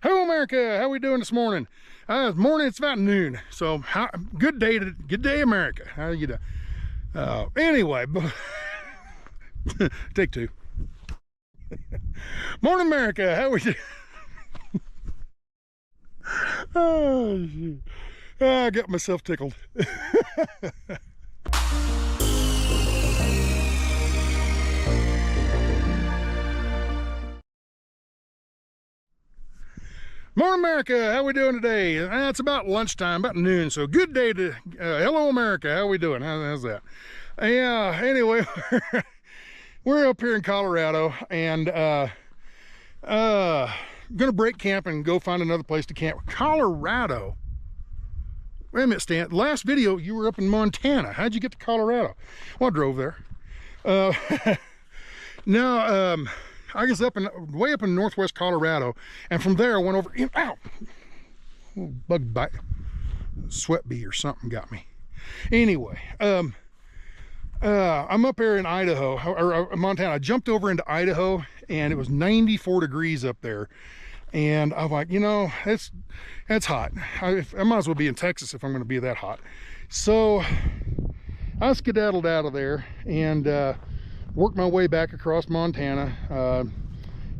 Hello, America. How we doing this morning? This morning it's about noon. So, good day, America. How you doing? Anyway, take two. Morning, America. How we doing? Oh, shoot. I got myself tickled. Morning, America. How we doing today? It's about lunchtime, about noon. So good day to hello, America. How we doing? How's that? Yeah. Anyway, we're up here in Colorado, and gonna break camp and go find another place to camp. Colorado. Wait a minute, Stan. Last video you were up in Montana. How'd you get to Colorado? Well, I drove there. Now, I was way up in northwest Colorado, and from there I went over in, ow, bug bite, sweat bee or something got me. Anyway, I'm up there in Idaho, or Montana. I jumped over into Idaho, and it was 94 degrees up there, and I'm like, you know, that's hot. I might as well be in Texas if I'm going to be that hot. So I skedaddled out of there and worked my way back across Montana,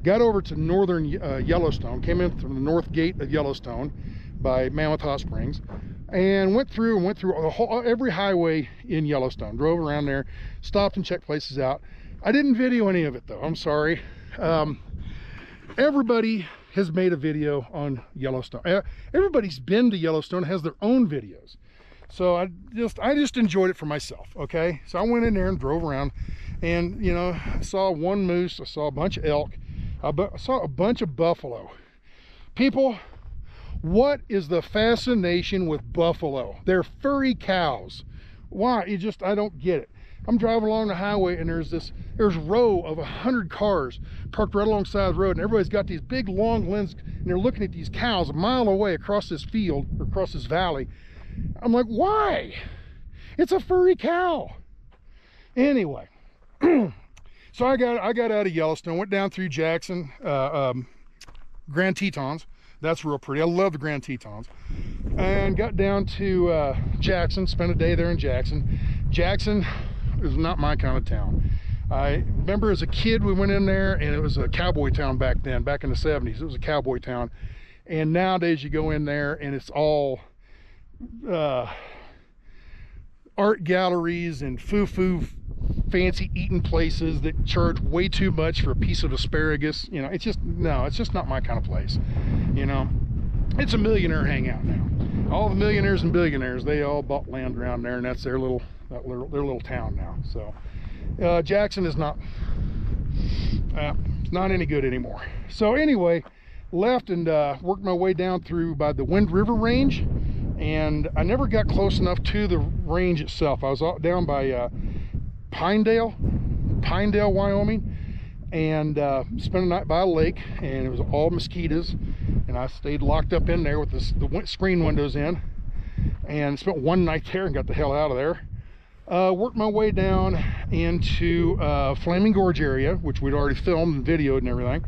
got over to northern Yellowstone, came in through the north gate of Yellowstone by Mammoth Hot Springs, and went through every highway in Yellowstone, drove around there, stopped and checked places out. I didn't video any of it though, I'm sorry. Everybody has made a video on Yellowstone. Everybody's been to Yellowstone, has their own videos. So I just enjoyed it for myself, okay? So I went in there and drove around, and you know, I saw one moose, I saw a bunch of elk, I saw a bunch of buffalo. People, what is the fascination with buffalo? They're furry cows. Why? I don't get it. I'm driving along the highway, and there's a row of 100 cars parked right alongside the road, and everybody's got these big long lenses, and they're looking at these cows a mile away across this field, or across this valley. I'm like, why? It's a furry cow. Anyway, so I got out of Yellowstone, went down through Jackson, Grand Tetons. That's real pretty. I love the Grand Tetons. And got down to Jackson, spent a day there in Jackson. Jackson is not my kind of town. I remember as a kid we went in there, and it was a cowboy town back then, back in the 70s. It was a cowboy town. And nowadays you go in there and it's all art galleries and foo-foo fancy eating places that charge way too much for a piece of asparagus. You know, it's just not my kind of place. You know, it's a millionaire hangout now. All the millionaires and billionaires, they all bought land around there, and that's their little town now. So Jackson is not any good anymore. So anyway, left and worked my way down through by the Wind River Range, and I never got close enough to the range itself. I was down by Pinedale, Wyoming, and spent a night by a lake, and it was all mosquitoes, and I stayed locked up in there with the screen windows in, and spent one night there and got the hell out of there. Worked my way down into Flaming Gorge area, which we'd already filmed and videoed and everything,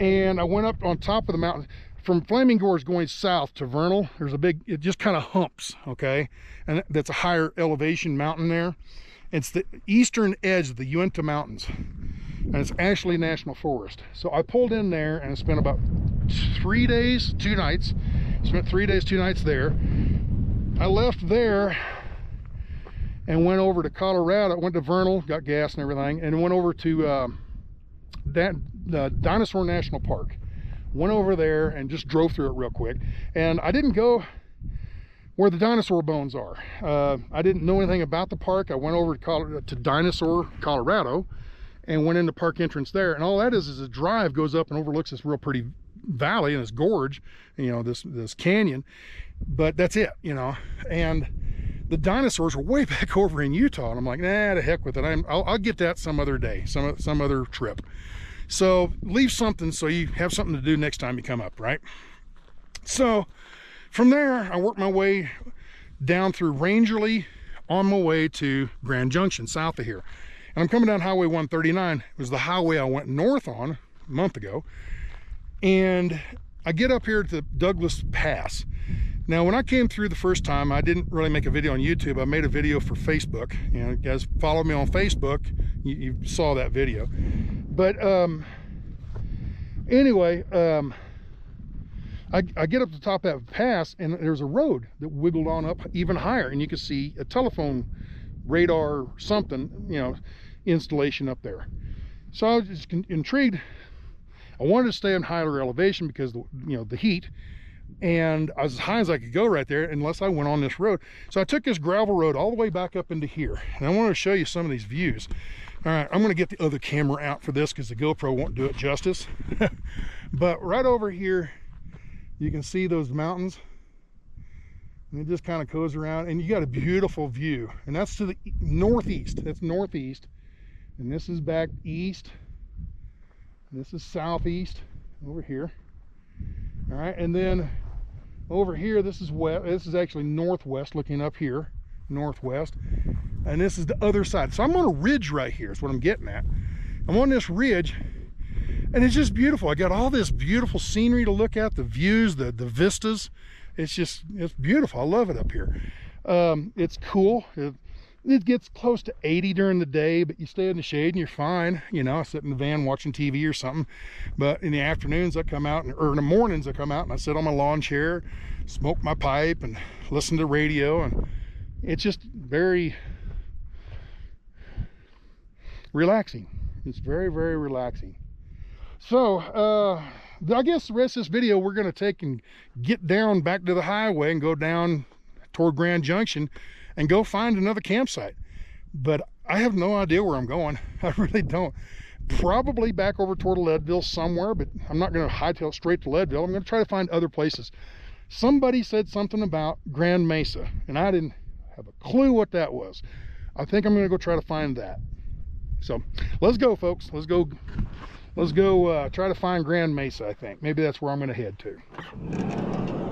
and I went up on top of the mountain. From Flaming Gorge going south to Vernal, there's it just kind of humps, okay? And that's a higher elevation mountain there. It's the eastern edge of the Uinta Mountains, and it's Ashley National Forest. So I pulled in there and spent about 3 days, 2 nights. Spent 3 days, 2 nights there. I left there and went over to Colorado, went to Vernal, got gas and everything, and went over to the Dinosaur National Park. Went over there and just drove through it real quick. And I didn't go where the dinosaur bones are. I didn't know anything about the park. I went over to Dinosaur, Colorado, and went in the park entrance there. And all that is a drive goes up and overlooks this real pretty valley and this gorge, you know, this canyon. But that's it, you know. And the dinosaurs are way back over in Utah, and I'm like, nah, to heck with it. I'll get that some other day, some other trip. So leave something so you have something to do next time you come up, right? So from there, I worked my way down through Rangerly on my way to Grand Junction, south of here. And I'm coming down Highway 139. It was the highway I went north on a month ago. And I get up here to Douglas Pass. Now, when I came through the first time, I didn't really make a video on YouTube. I made a video for Facebook. You know, you guys follow me on Facebook, you saw that video. But anyway, I get up to the top of that pass, and there's a road that wiggled on up even higher, and you can see a telephone radar or something, you know, installation up there. So I was just intrigued. I wanted to stay on higher elevation because the heat, and I was as high as I could go right there unless I went on this road. So I took this gravel road all the way back up into here, and I wanted to show you some of these views. All right, I'm going to get the other camera out for this because the GoPro won't do it justice. But right over here, you can see those mountains, and it just kind of goes around, and you got a beautiful view. And that's to the northeast. That's northeast, and this is back east. This is southeast over here. All right, and then over here, this is west. This is actually northwest, looking up here, northwest, and this is the other side. So I'm on a ridge right here is what I'm getting at. I'm on this ridge, and it's just beautiful. I got all this beautiful scenery to look at, the views, the vistas. It's beautiful. I love it up here. It's cool. It gets close to 80 during the day, but you stay in the shade and you're fine. You know, I sit in the van watching TV or something. But in the afternoons, I come out, or in the mornings, I come out and I sit on my lawn chair, smoke my pipe, and listen to radio. And it's just very relaxing. It's very, very relaxing. So, I guess the rest of this video, we're going to take and get down back to the highway and go down toward Grand Junction and go find another campsite. But I have no idea where I'm going. I really don't. Probably back over toward Leadville somewhere, but I'm not going to hightail it straight to Leadville. I'm going to try to find other places. Somebody said something about Grand Mesa, and I didn't have a clue what that was. I think I'm going to go try to find that. So let's go, folks. Let's go try to find Grand Mesa. I think maybe that's where I'm going to head to.